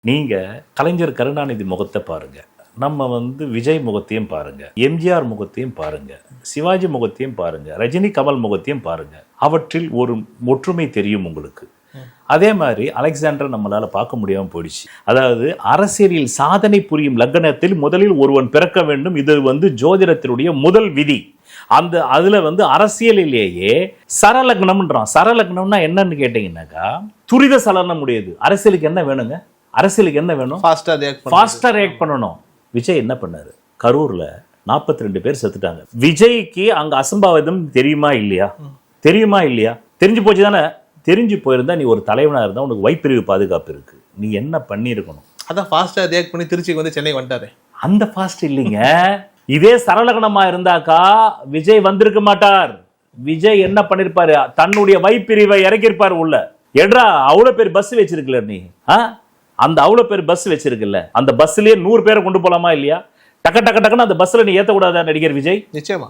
நீங்க கலைஞர் கருணாநிதி முகத்தை பாருங்க, நம்ம விஜய் முகத்தையும் பாருங்க, எம்ஜிஆர் முகத்தையும் பாருங்க, சிவாஜி முகத்தையும் பாருங்க, ரஜினி கமல் முகத்தையும் பாருங்க. அவற்றில் ஒரு ஒற்றுமை தெரியும் உங்களுக்கு. அதே மாதிரி அலெக்சாண்டர் நம்மளால பார்க்க முடியாம போயிடுச்சு. அதாவது அரசியலில் சாதனை புரியும் லக்னத்தில் முதலில் ஒருவன் பிறக்க வேண்டும். இது ஜோதிடத்தினுடைய முதல் விதி. அதுல அரசியலிலேயே சரலக்னம்ன்றான். சரலக்னம்னா என்னன்னு கேட்டீங்கன்னாக்கா துரித சலனம் உடையது. அரசியலுக்கு என்ன வேணுங்க? அரசியலுக்கு என்ன வேணும்? ஃபாஸ்டா ரியாக்ட் பண்ணணும். விஜய் என்ன பண்ணாரு? கரூர்ல 42 பேர் செத்துட்டாங்க. விஜய்க்கு அங்க அசம்பாவிதம் தெரியுமா இல்லையா? தெரியுமா இல்லையா? தெரிஞ்சு போச்சு தானே. தெரிஞ்சு போயிருந்தா நீ ஒரு தலைவனா இருந்தா உனக்கு வைப்பிரிவு பாதுகாப்பு இருக்கு. நீ என்ன பண்ணிருக்கணும்? அதான் ஃபாஸ்டா ரியாக்ட் பண்ணி திருச்சிக்கு சென்னை வந்துட்டாரு. அந்த ஃபாஸ்ட் இல்லைங்க. இதே சரலகணமா இருந்தாக்கா விஜய் வந்திருக்க மாட்டார். விஜய் என்ன பண்ணிருப்பாரு? தன்னுடைய வைப்பிரிவை இறக்கிருப்பாரு உள்ள. எட்ரா அவ்வளவு பேர் பஸ் வச்சிருக்கல நீ. அந்த அவ்வளவு பேர் பஸ் வச்சிருக்கல. அந்த பஸ்லயே 100 பேரை கொண்டு போலாமா இல்லையா? டக்கு டக்கு டக்குன்னு அந்த பஸ்ல நீ ஏத்த கூடாதா நடிகர் விஜய்? நிச்சயமா.